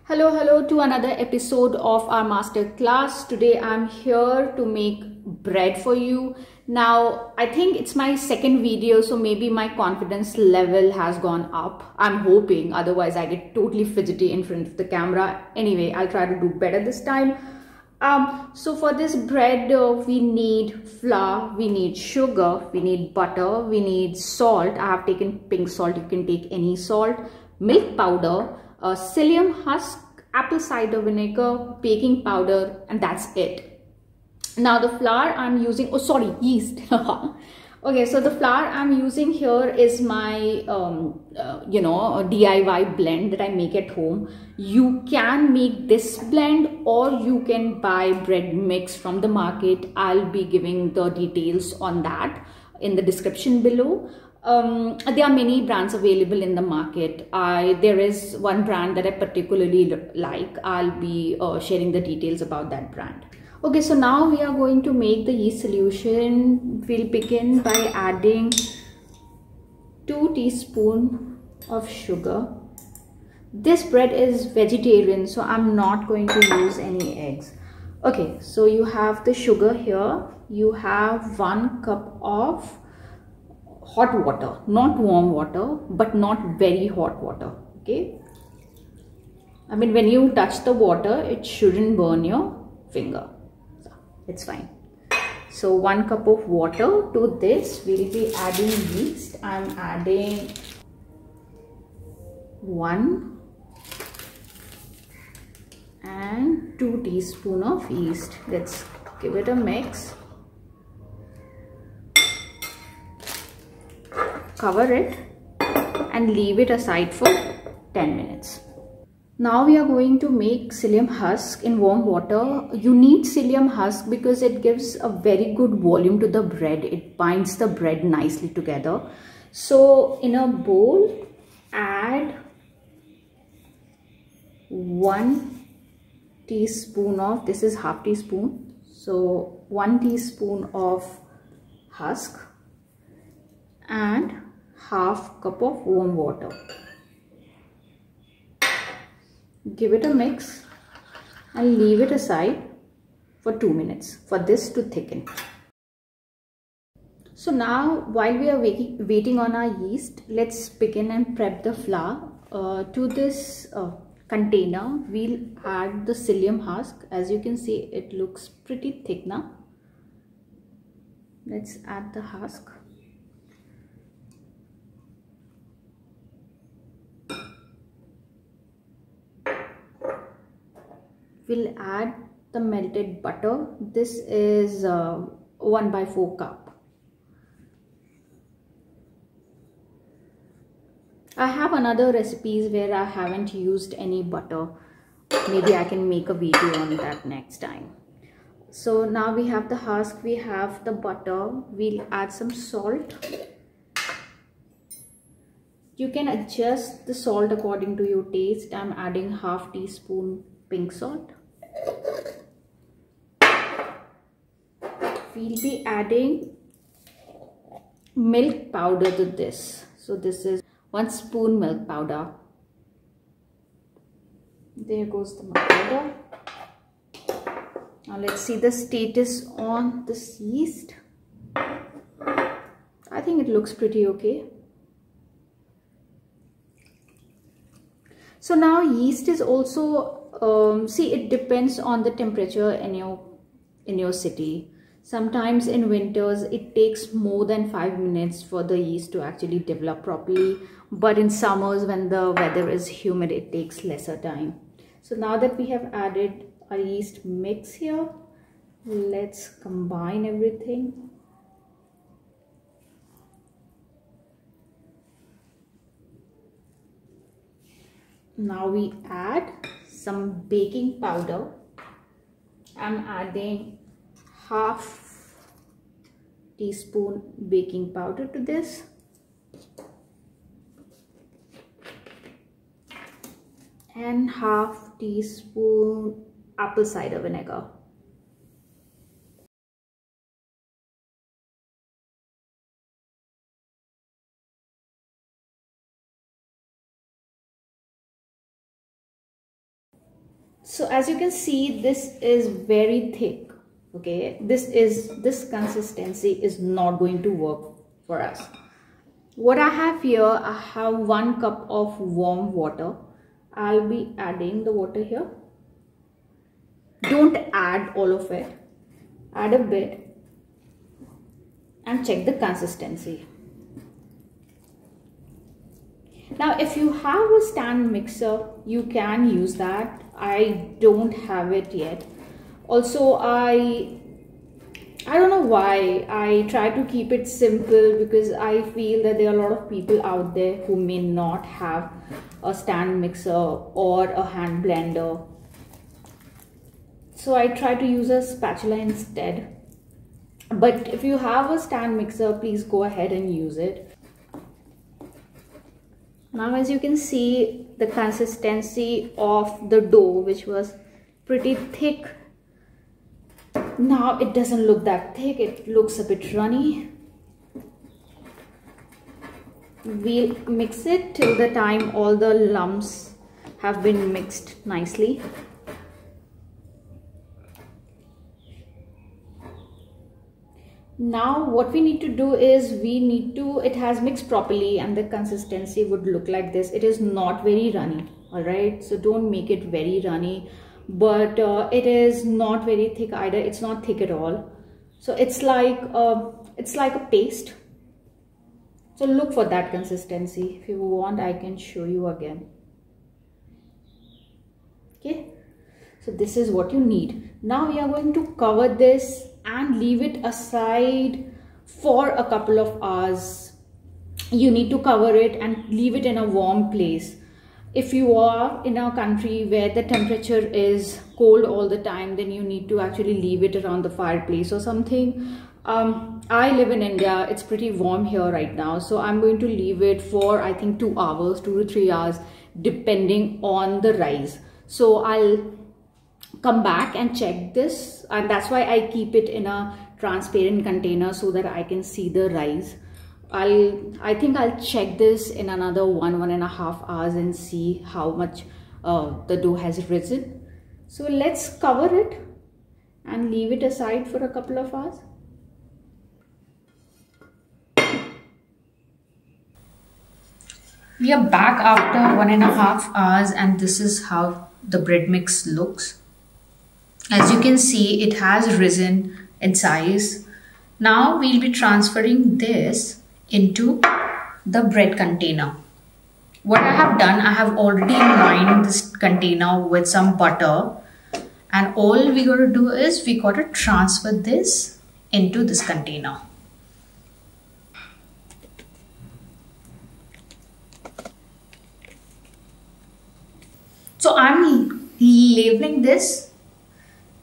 Hello to another episode of our master class. Today I'm here to make bread for you. Now I think it's my second video, so maybe my confidence level has gone up. I'm hoping, otherwise I get totally fidgety in front of the camera. Anyway, I'll try to do better this time. So for this bread, we need flour, we need sugar, we need butter, we need salt. I have taken pink salt, you can take any salt, milk powder, psyllium husk, apple cider vinegar, baking powder, and that's it. Now the flour I'm using, yeast. Okay, so the flour I'm using here is my DIY blend that I make at home. You can make this blend or you can buy bread mix from the market. I'll be giving the details on that in the description below. There are many brands available in the market. There is one brand that I particularly like. I'll be sharing the details about that brand. Okay, so now we are going to make the yeast solution. We'll begin by adding 2 teaspoons of sugar. This bread is vegetarian, so I'm not going to use any eggs. Okay, so you have the sugar here. You have 1 cup of hot water, not warm water, but not very hot water. Okay, I mean, when you touch the water, it shouldn't burn your finger. So it's fine. So 1 cup of water. To this we'll be adding yeast. I'm adding 1 and 2 teaspoons of yeast. Let's give it a mix. Cover it and leave it aside for 10 minutes. Now we are going to make psyllium husk in warm water. You need psyllium husk because it gives a very good volume to the bread. It binds the bread nicely together. So in a bowl, add 1 teaspoon of, this is half teaspoon, so 1 teaspoon of husk and half cup of warm water. Give it a mix and leave it aside for 2 minutes for this to thicken. So now while we are waiting on our yeast, let's begin and prep the flour. To this container we'll add the psyllium husk. As you can see, it looks pretty thick now. Let's add the husk. We'll add the melted butter. This is 1/4 cup. I have another recipes where I haven't used any butter. Maybe I can make a video on that next time. So now we have the husk, we have the butter. We'll add some salt. You can adjust the salt according to your taste. I'm adding half teaspoon pink salt. We'll be adding milk powder to this. So this is 1 spoon milk powder. There goes the milk powder. Now let's see the status on this yeast. I think it looks pretty okay. So now yeast is also, see, it depends on the temperature in your city. Sometimes in winters it takes more than 5 minutes for the yeast to actually develop properly, but in summers when the weather is humid it takes lesser time. So now that we have added our yeast mix here, let's combine everything. Now we add some baking powder. I'm adding half teaspoon baking powder to this. And half teaspoon apple cider vinegar. So as you can see, this is very thick. Okay, this consistency is not going to work for us. What I have here, I have 1 cup of warm water. I'll be adding the water here. Don't add all of it. Add a bit and check the consistency. Now if you have a stand mixer, you can use that. I don't have it yet. Also, I don't know why I try to keep it simple, because I feel that there are a lot of people out there who may not have a stand mixer or a hand blender. So I try to use a spatula instead. But if you have a stand mixer, please go ahead and use it. Now as you can see, the consistency of the dough, which was pretty thick, now it doesn't look that thick, it looks a bit runny. We'll mix it till the time all the lumps have been mixed nicely. Now what we need to do is, it has mixed properly and the consistency would look like this. It is not very runny, alright, so don't make it very runny, but it is not very thick either. It's not thick at all, so it's like a paste. So look for that consistency. If you want, I can show you again. Okay, so this is what you need. Now we are going to cover this and leave it aside for a couple of hours. You need to cover it and leave it in a warm place. If you are in a country where the temperature is cold all the time, then you need to actually leave it around the fireplace or something. I live in India, it's pretty warm here right now, so I'm going to leave it for I think 2 hours, 2 to 3 hours, depending on the rice. So I'll come back and check this, and that's why I keep it in a transparent container so that I can see the rice. I think I'll check this in another 1.5 hours and see how much the dough has risen. So let's cover it and leave it aside for a couple of hours. We are back after 1.5 hours, and this is how the bread mix looks. As you can see, it has risen in size. Now we'll be transferring this into the bread container. What I have done, I have already lined this container with some butter, and all we got to do is we got to transfer this into this container. So I'm labeling this,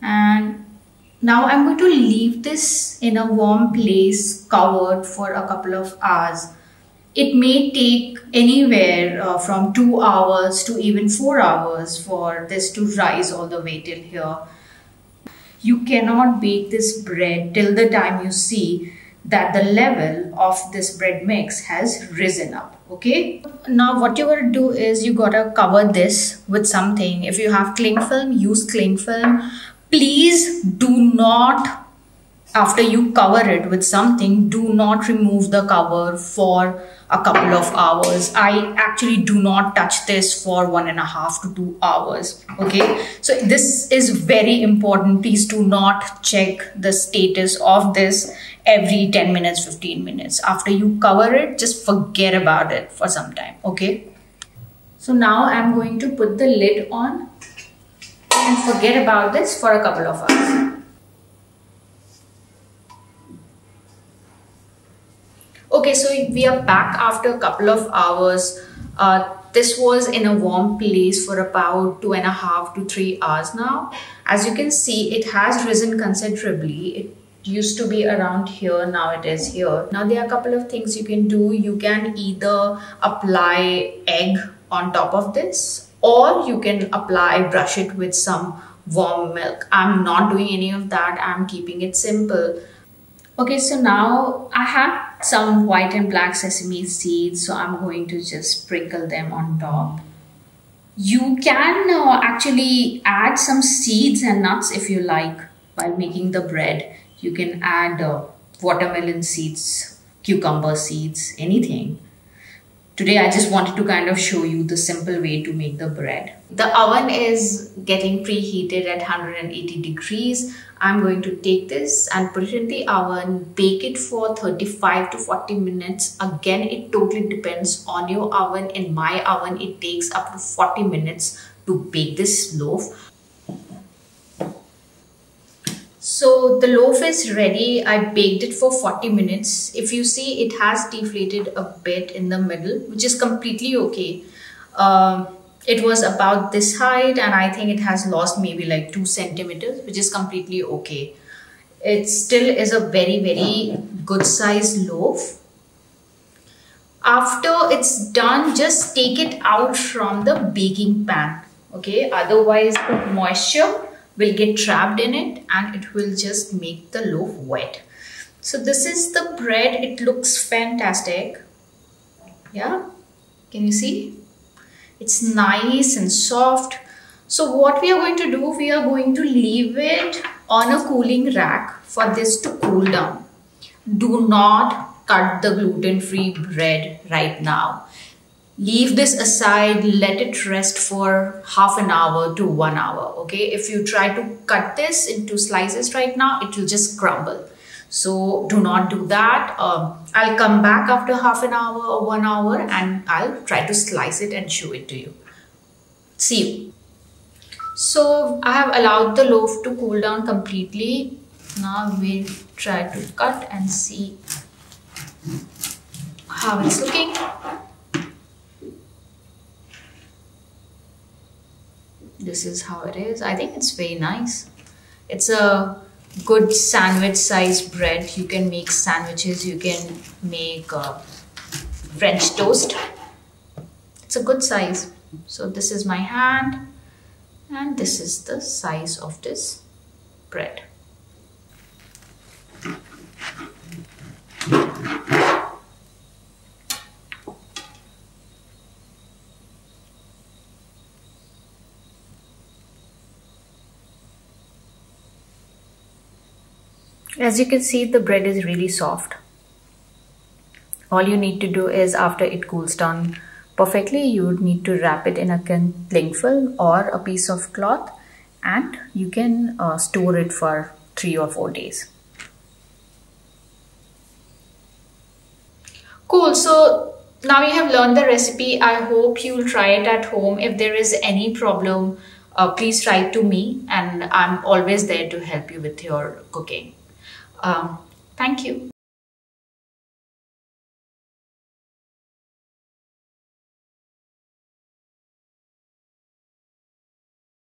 and now I'm going to leave this in a warm place covered for a couple of hours. It may take anywhere from 2 hours to even 4 hours for this to rise all the way till here. You cannot bake this bread till the time you see that the level of this bread mix has risen up. Okay, now what you gotta do is you gotta cover this with something. If you have cling film, use cling film. Please do not, after you cover it with something, do not remove the cover for a couple of hours. I actually do not touch this for 1.5 to 2 hours. Okay, so this is very important. Please do not check the status of this every 10 minutes, 15 minutes. After you cover it, just forget about it for some time. Okay, so now I'm going to put the lid on and forget about this for a couple of hours. Okay, so we are back after a couple of hours. This was in a warm place for about 2.5 to 3 hours now. As you can see, it has risen considerably. It used to be around here, now it is here. Now there are a couple of things you can do. You can either apply egg on top of this, or you can brush it with some warm milk. I'm not doing any of that. I'm keeping it simple. Okay, so now I have some white and black sesame seeds, so I'm going to just sprinkle them on top. You can actually add some seeds and nuts if you like while making the bread. You can add watermelon seeds, cucumber seeds, anything. Today I just wanted to kind of show you the simple way to make the bread. The oven is getting preheated at 180 degrees. I'm going to take this and put it in the oven, bake it for 35 to 40 minutes. Again, it totally depends on your oven. In my oven, it takes up to 40 minutes to bake this loaf. So the loaf is ready. I baked it for 40 minutes. If you see, it has deflated a bit in the middle, which is completely okay. It was about this height and I think it has lost maybe like 2 centimeters, which is completely okay. It still is a very, very good size loaf. After it's done, just take it out from the baking pan. Okay, otherwise the moisture will get trapped in it and it will just make the loaf wet. So this is the bread. It looks fantastic. Yeah, can you see? It's nice and soft. So what we are going to do, we are going to leave it on a cooling rack for this to cool down. Do not cut the gluten-free bread right now. Leave this aside, let it rest for half an hour to 1 hour. Okay, if you try to cut this into slices right now, it will just crumble. So do not do that. I'll come back after half an hour or 1 hour and I'll try to slice it and show it to you. See you. So I have allowed the loaf to cool down completely. Now we'll try to cut and see how it's looking. This is how it is. I think it's very nice. It's a good sandwich size bread. You can make sandwiches, you can make French toast. It's a good size. So this is my hand and this is the size of this bread. As you can see, the bread is really soft. All you need to do is, after it cools down perfectly, you would need to wrap it in a cling film or a piece of cloth and you can store it for 3 or 4 days. Cool. So now you have learned the recipe. I hope you'll try it at home. If there is any problem, please write to me and I'm always there to help you with your cooking. Thank you.